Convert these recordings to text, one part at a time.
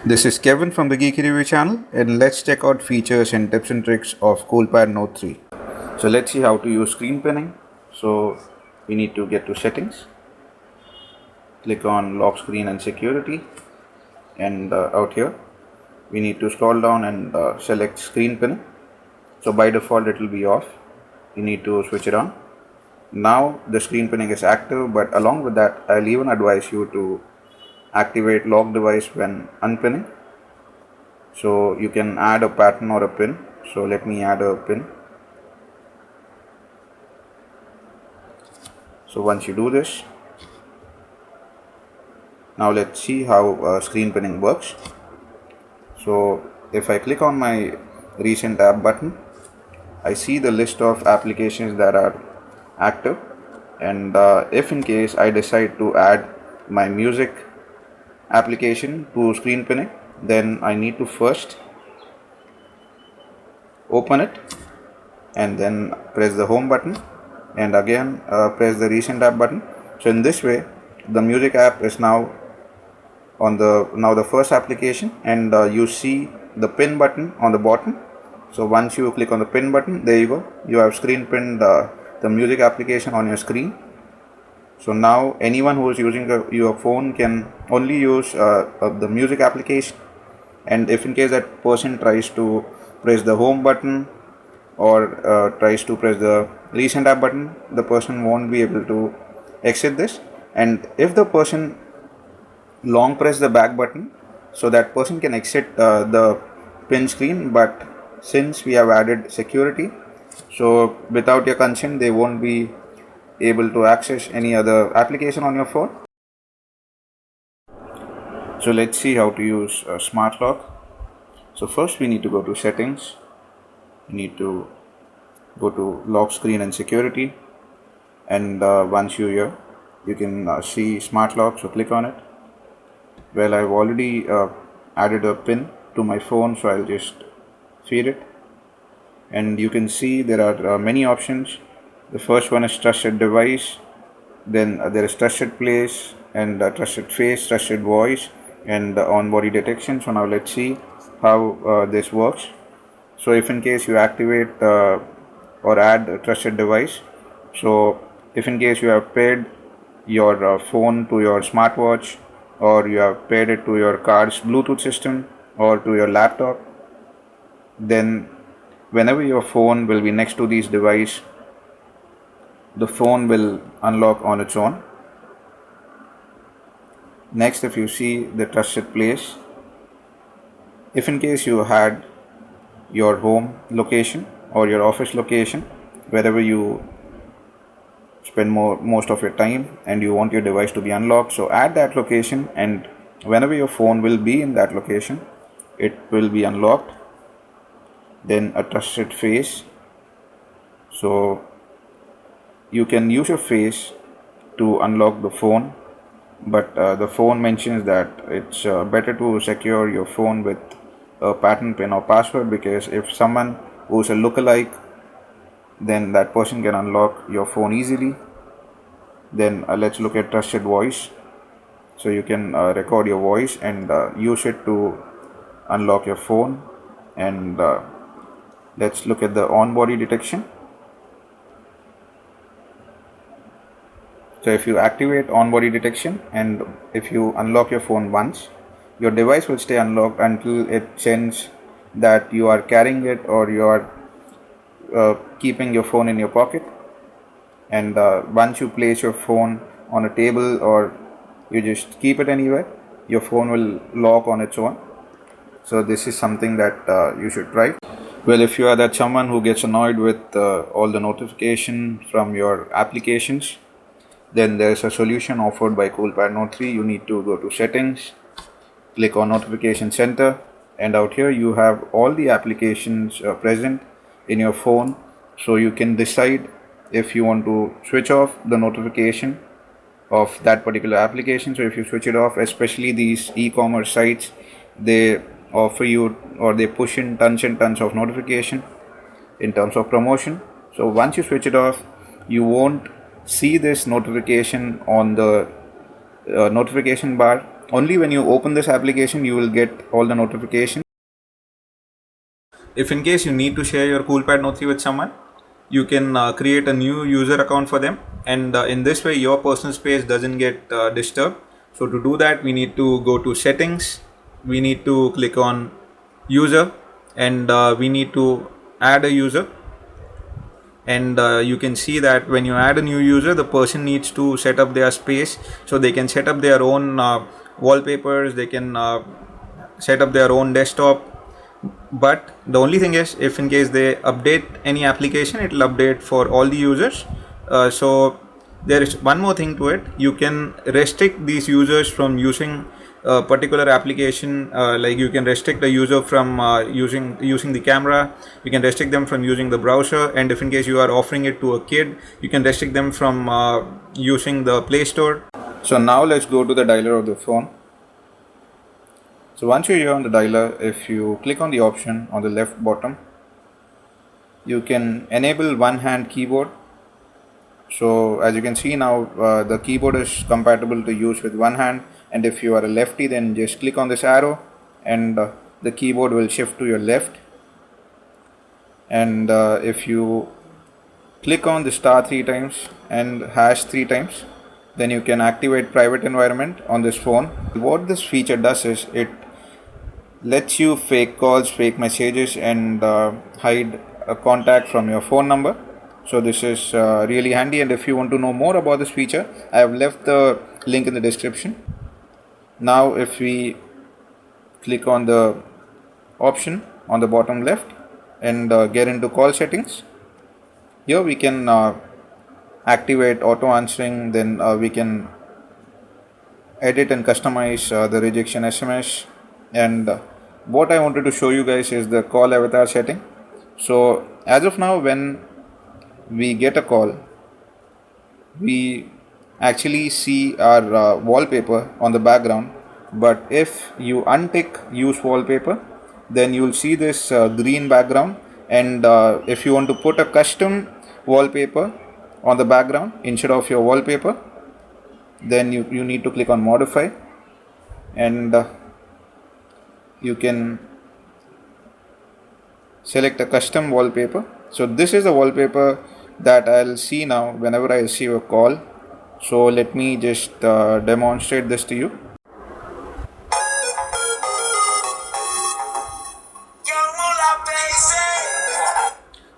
This is Kevin from the Geeky Review channel, and let's check out features and tips and tricks of Coolpad Note 3. So let's see how to use screen pinning. So we need to get to settings, click on lock screen and security, and out here we need to scroll down and select screen pinning. So by default it will be off. You need to switch it on. Now the screen pinning is active, but along with that I'll even advise you to activate lock device when unpinning. So you can add a pattern or a pin. So let me add a pin. So once you do this, now let's see how screen pinning works. So if I click on my recent app button, I see the list of applications that are active, and if in case I decide to add my music application to screen pinning, then I need to first open it and then press the home button and again press the recent app button. So in this way the music app is now on the first application, and you see the pin button on the bottom. So once you click on the pin button, there you go, you have screen pinned the music application on your screen. So now anyone who is using your phone can only use the music application, and if in case that person tries to press the home button or tries to press the recent app button, the person won't be able to exit this. And if the person long press the back button, so that person can exit the pin screen, but since we have added security, so without your consent they won't be able to access any other application on your phone. So let's see how to use smart lock. So first we need to go to settings, we need to go to lock screen and security, and once you're here you can see smart lock, so click on it. Well, I've already added a pin to my phone, so I'll just feed it, and you can see there are many options. The first one is trusted device, then there is trusted place, and trusted face, trusted voice, and on body detection. So now let's see how this works. So if in case you activate or add a trusted device, so if in case you have paired your phone to your smartwatch, or you have paired it to your car's Bluetooth system or to your laptop, then whenever your phone will be next to these devices, the phone will unlock on its own. Next, if you see the trusted place, if in case you had your home location or your office location, wherever you spend most of your time, and you want your device to be unlocked, so add that location, and whenever your phone will be in that location, it will be unlocked. Then a trusted face, so you can use your face to unlock the phone, but the phone mentions that it's better to secure your phone with a pattern pin or password, because if someone who's a lookalike, then that person can unlock your phone easily. Then let's look at trusted voice. So you can record your voice and use it to unlock your phone. And let's look at the on body detection. So if you activate on body detection and if you unlock your phone once, your device will stay unlocked until it sends that you are carrying it, or you are keeping your phone in your pocket. And once you place your phone on a table or you just keep it anywhere, your phone will lock on its own. So this is something that you should try. Well, if you are that someone who gets annoyed with all the notification from your applications, then there is a solution offered by Coolpad Note 3. You need to go to settings, click on notification center, and out here you have all the applications present in your phone. So you can decide if you want to switch off the notification of that particular application. So if you switch it off, especially these e-commerce sites, they offer you, or they push in tons and tons of notification in terms of promotion. So once you switch it off, you won't see this notification on the notification bar Only when you open this application you will get all the notifications. If in case you need to share your Coolpad Note 3 with someone, you can create a new user account for them, and in this way your personal space doesn't get disturbed. So to do that, we need to go to settings, we need to click on user, and we need to add a user. And you can see that when you add a new user, the person needs to set up their space, so they can set up their own wallpapers, they can set up their own desktop. But the only thing is, if in case they update any application, it will update for all the users. So there is one more thing to it. You can restrict these users from using a particular application, like you can restrict the user from using the camera, you can restrict them from using the browser, and if in case you are offering it to a kid, you can restrict them from using the Play Store. So now let's go to the dialer of the phone. So once you're here on the dialer, if you click on the option on the left bottom, you can enable one hand keyboard. So as you can see now, the keyboard is compatible to use with one hand, and if you are a lefty, then just click on this arrow and the keyboard will shift to your left. And if you click on the star 3 times and hash 3 times, then you can activate private environment on this phone. What this feature does is it lets you fake calls, fake messages, and hide a contact from your phone number. So this is really handy, and if you want to know more about this feature, I have left the link in the description. Now if we click on the option on the bottom left and get into call settings, here we can activate auto answering, then we can edit and customize the rejection SMS. And what I wanted to show you guys is the call avatar setting. So as of now, when we get a call, we actually see our wallpaper on the background, but if you untick use wallpaper, then you'll see this green background. And if you want to put a custom wallpaper on the background instead of your wallpaper, then you need to click on modify, and you can select a custom wallpaper. So this is the wallpaper that I'll see now whenever I receive a call. So let me just demonstrate this to you.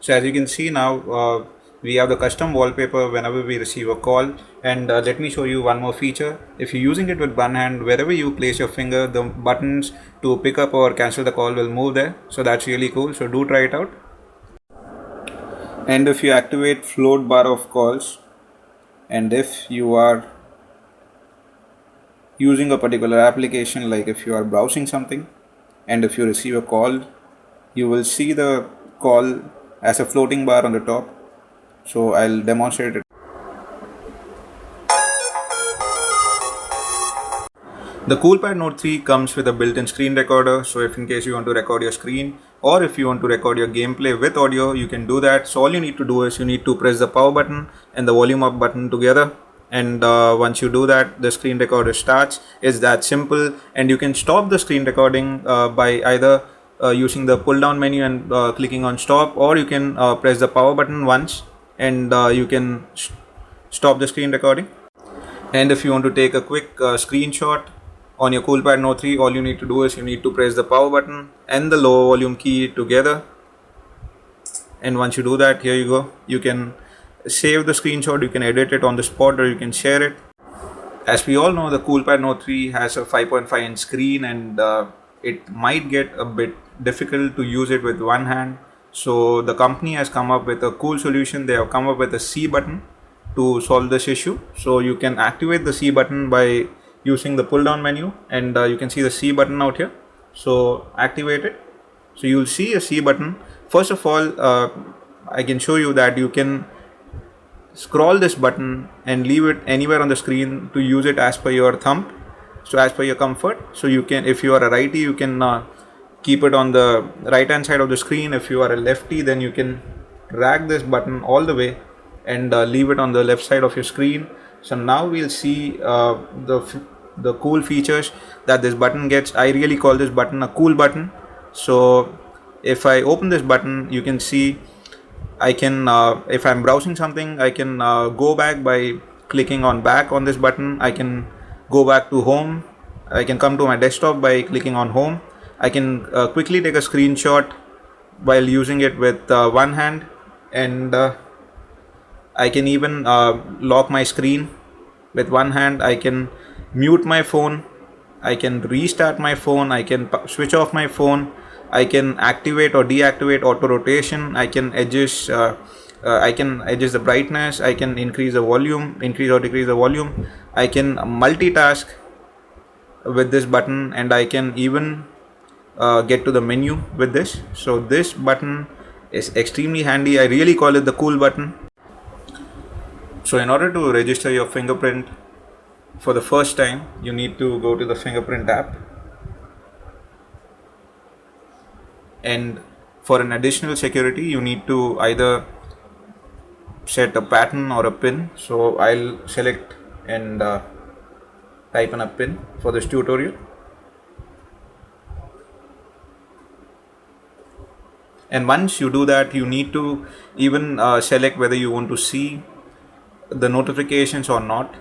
So as you can see now, we have the custom wallpaper whenever we receive a call. And let me show you one more feature. If you're using it with one hand, wherever you place your finger, the buttons to pick up or cancel the call will move there. So that's really cool. So do try it out. And if you activate float bar of calls, and if you are using a particular application, like if you are browsing something and if you receive a call, you will see the call as a floating bar on the top. So I'll demonstrate it. The Coolpad Note 3 comes with a built-in screen recorder, so if in case you want to record your screen or if you want to record your gameplay with audio, you can do that. So all you need to do is you need to press the power button and the volume up button together, and once you do that, the screen recorder starts. It's that simple, and you can stop the screen recording by either using the pull down menu and clicking on stop, or you can press the power button once and you can stop the screen recording. And if you want to take a quick screenshot on your Coolpad Note 3, all you need to do is you need to press the power button and the lower volume key together, and once you do that, here you go, you can save the screenshot, you can edit it on the spot, or you can share it. As we all know, the Coolpad Note 3 has a 5.5 inch screen, and it might get a bit difficult to use it with one hand. So the company has come up with a cool solution. They have come up with a C button to solve this issue. So you can activate the C button by using the pull down menu, and you can see the C button out here. So activate it. So you'll see a C button. First of all, I can show you that you can scroll this button and leave it anywhere on the screen to use it as per your thumb, so as per your comfort. So you can, if you are a righty, you can keep it on the right hand side of the screen. If you are a lefty, then you can drag this button all the way and leave it on the left side of your screen. So now we'll see the the cool features that this button gets. I really call this button a cool button. So if I open this button, you can see I can, if I'm browsing something, I can go back by clicking on back on this button. I can go back to home. I can come to my desktop by clicking on home. I can quickly take a screenshot while using it with one hand, and I can even lock my screen with one hand. I can mute my phone. I can restart my phone. I can switch off my phone. I can activate or deactivate auto rotation. I can adjust the brightness. I can increase or decrease the volume. I can multitask with this button, and I can even get to the menu with this. So this button is extremely handy. I really call it the cool button. So in order to register your fingerprint for the first time, you need to go to the fingerprint app, and for an additional security you need to either set a pattern or a pin. So I'll select and type in a pin for this tutorial. And once you do that, you need to even select whether you want to see the notifications or not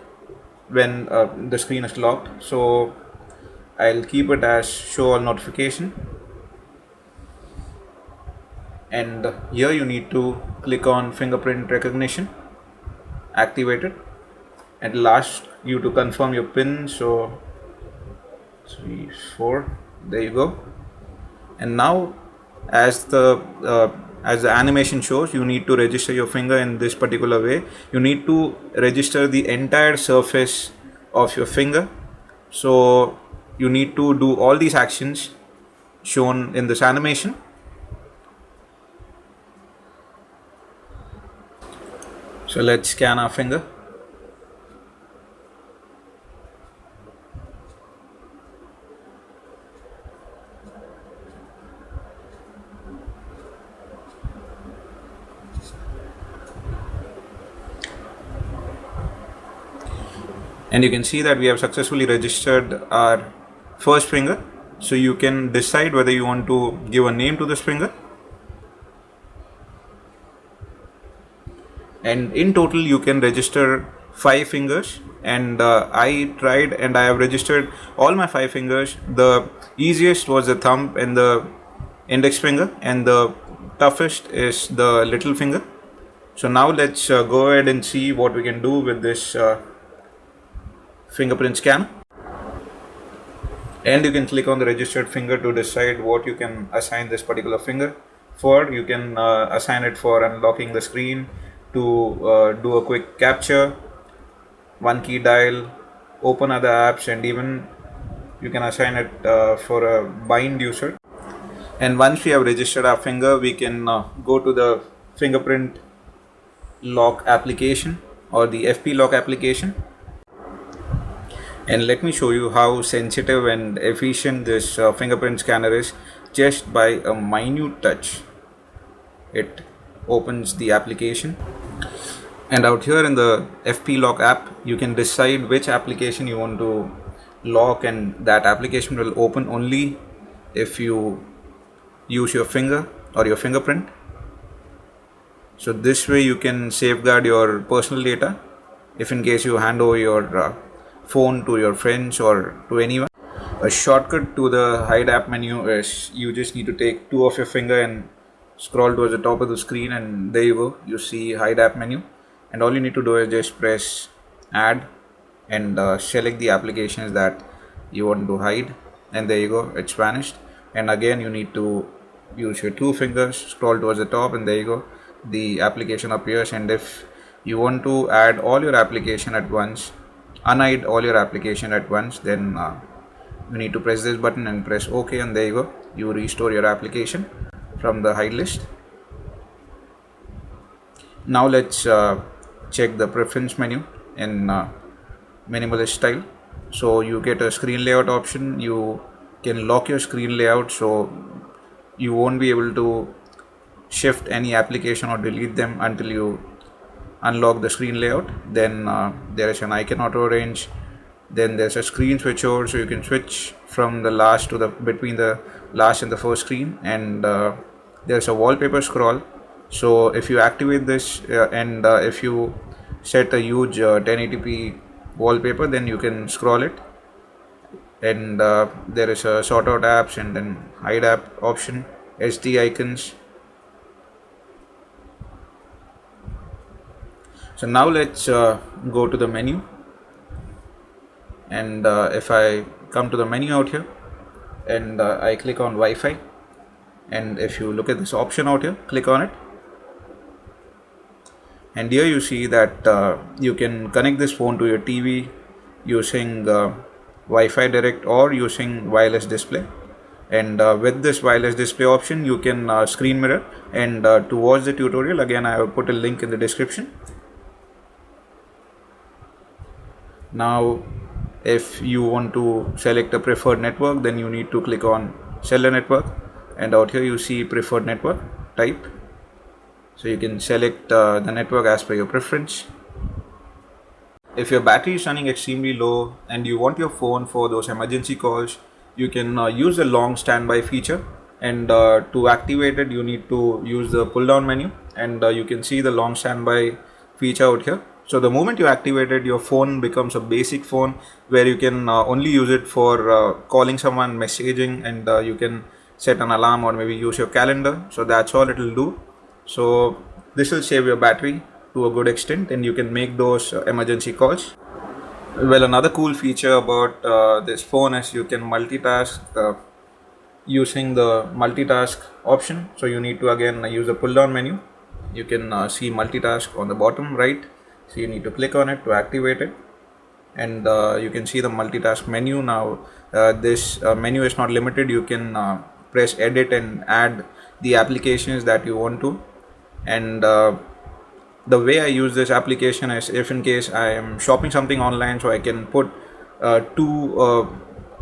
when the screen is locked. So I'll keep it as show all notification, and here you need to click on fingerprint recognition, activate it, and it'll ask you to confirm your pin. So 3 4, there you go. And now as the animation shows, you need to register your finger in this particular way. You need to register the entire surface of your finger. So you need to do all these actions shown in this animation. So let's scan our finger. And you can see that we have successfully registered our first finger. So you can decide whether you want to give a name to this finger. And in total you can register 5 fingers, and I tried and I have registered all my 5 fingers. The easiest was the thumb and the index finger, and the toughest is the little finger. So now let's go ahead and see what we can do with this fingerprint scanner. And you can click on the registered finger to decide what you can assign this particular finger for. You can assign it for unlocking the screen, to do a quick capture, one key dial, open other apps, and even you can assign it for a bind user. And once we have registered our finger, we can go to the fingerprint lock application or the FP lock application. And let me show you how sensitive and efficient this fingerprint scanner is. Just by a minute touch, it opens the application. And out here in the FP lock app, you can decide which application you want to lock, and that application will open only if you use your finger or your fingerprint. So this way you can safeguard your personal data if in case you hand over your phone to your friends or to anyone. A shortcut to the hide app menu is you just need to take 2 of your finger and scroll towards the top of the screen, and there you go, you see hide app menu. And all you need to do is just press add and select the applications that you want to hide, and there you go, it's vanished. And again you need to use your 2 fingers, scroll towards the top, and there you go, the application appears. And if you want to add all your application at once, unhide all your application at once, then you need to press this button and press OK, and there you go, you restore your application from the hide list. Now let's check the preference menu in minimalist style. So you get a screen layout option. You can lock your screen layout, so you won't be able to shift any application or delete them until you unlock the screen layout. Then there is an icon auto arrange, Then there's a screen switchover, so you can switch from the last to the between the last and the first screen. And there's a wallpaper scroll. So if you activate this and if you set a huge 1080p wallpaper, then you can scroll it. And there is a sort out apps and then hide app option, SD icons. So now let's go to the menu. And if I come to the menu out here and I click on Wi-Fi, and if you look at this option out here, click on it, and here you see that you can connect this phone to your TV using Wi-Fi direct or using wireless display. And with this wireless display option, you can screen mirror. And to watch the tutorial, again I will put a link in the description. Now if you want to select a preferred network, then you need to click on cellular network, and out here you see preferred network type. So you can select the network as per your preference. If your battery is running extremely low and you want your phone for those emergency calls, you can use the long standby feature. And to activate it, you need to use the pull down menu, and you can see the long standby feature out here. So the moment you activate it, your phone becomes a basic phone where you can only use it for calling someone, messaging, and you can set an alarm or maybe use your calendar. So that's all it will do. So this will save your battery to a good extent, and you can make those emergency calls. Well, another cool feature about this phone is you can multitask using the multitask option. So you need to again use the pull down menu. You can see multitask on the bottom right. So you need to click on it to activate it, and you can see the multitask menu. Now this menu is not limited. You can press edit and add the applications that you want to. And the way I use this application is if in case I am shopping something online, so I can put two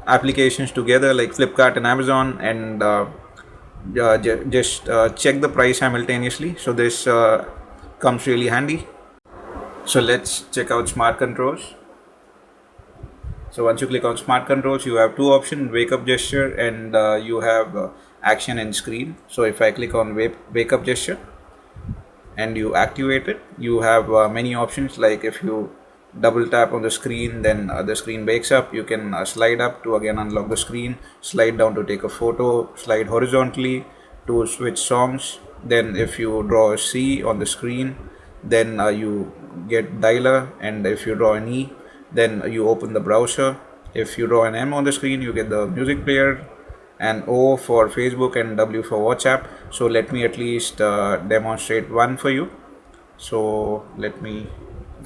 applications together like Flipkart and Amazon, and just check the price simultaneously. So this comes really handy. So let's check out smart controls. So once you click on smart controls, you have two options: wake up gesture, and you have action and screen. So if I click on wake up gesture and you activate it, you have many options. Like if you double tap on the screen, then the screen wakes up. You can slide up to again unlock the screen, slide down to take a photo, slide horizontally to switch songs. Then if you draw a C on the screen, then you get dialer, and if you draw an E, then you open the browser. If you draw an M on the screen, you get the music player, and O for Facebook and W for WhatsApp. So let me at least demonstrate one for you. So let me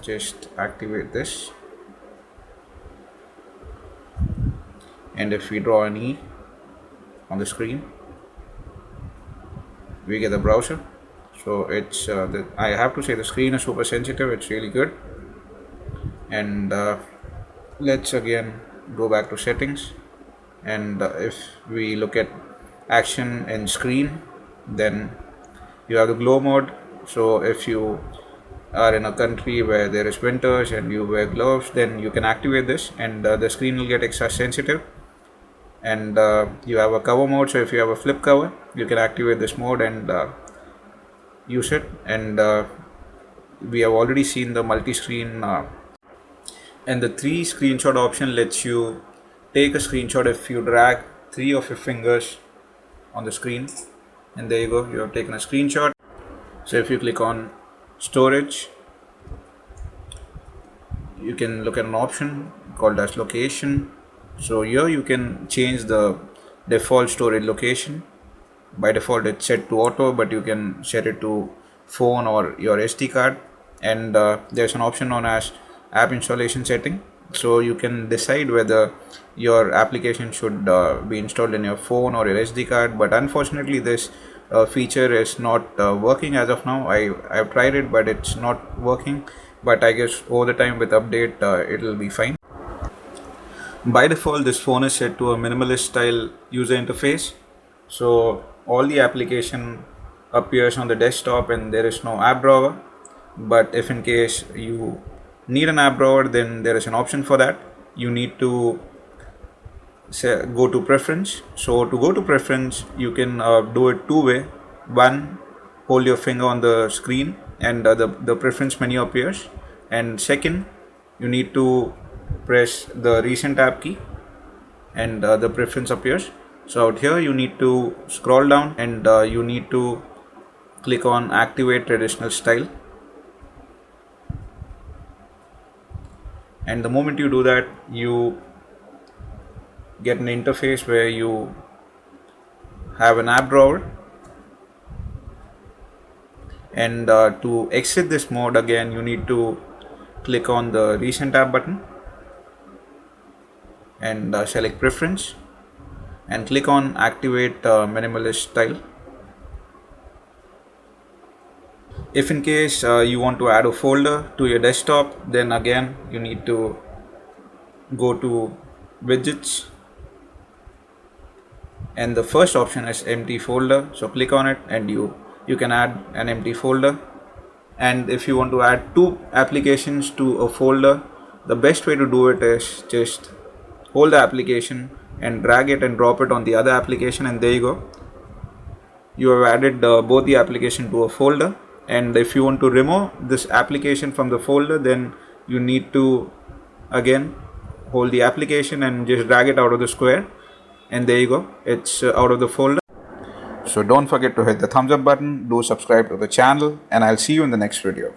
just activate this, and if we draw an E on the screen, we get the browser. So it's I have to say the screen is super sensitive. It's really good. And let's again go back to settings, and if we look at action and screen, then you have the glow mode. So if you are in a country where there is winters and you wear gloves, then you can activate this, and the screen will get extra sensitive. And you have a cover mode. So if you have a flip cover, you can activate this mode and use it. And we have already seen the multi-screen, and the 3 screenshot option lets you take a screenshot if you drag 3 of your fingers on the screen, and there you go, you have taken a screenshot. So if you click on storage, you can look at an option called as location. So here you can change the default storage location. By default it's set to auto, but you can set it to phone or your SD card. And there's an option known as app installation setting. So you can decide whether your application should be installed in your phone or your SD card. But unfortunately this feature is not working as of now. I've tried it, but it's not working. But I guess over the time with update it'll be fine. By default this phone is set to a minimalist style user interface. So all the application appears on the desktop and there is no app drawer. But if in case you need an app drawer, then there is an option for that. you need to go to preference. So to go to preference, you can do it two way. One, hold your finger on the screen and the preference menu appears, and second, you need to press the recent app key and the preference appears. So out here you need to scroll down and you need to click on activate traditional style, and the moment you do that, you get an interface where you have an app drawer, and to exit this mode again you need to click on the recent app button and select preference and click on activate minimalist style. If in case you want to add a folder to your desktop, then again you need to go to widgets, and the first option is empty folder, so click on it and you can add an empty folder. And if you want to add two applications to a folder, the best way to do it is just hold the application and drag it and drop it on the other application, and there you go, you have added both the application to a folder. And if you want to remove this application from the folder, then you need to again hold the application and just drag it out of the square, and there you go, it's out of the folder. So don't forget to hit the thumbs up button, do subscribe to the channel, and I'll see you in the next video.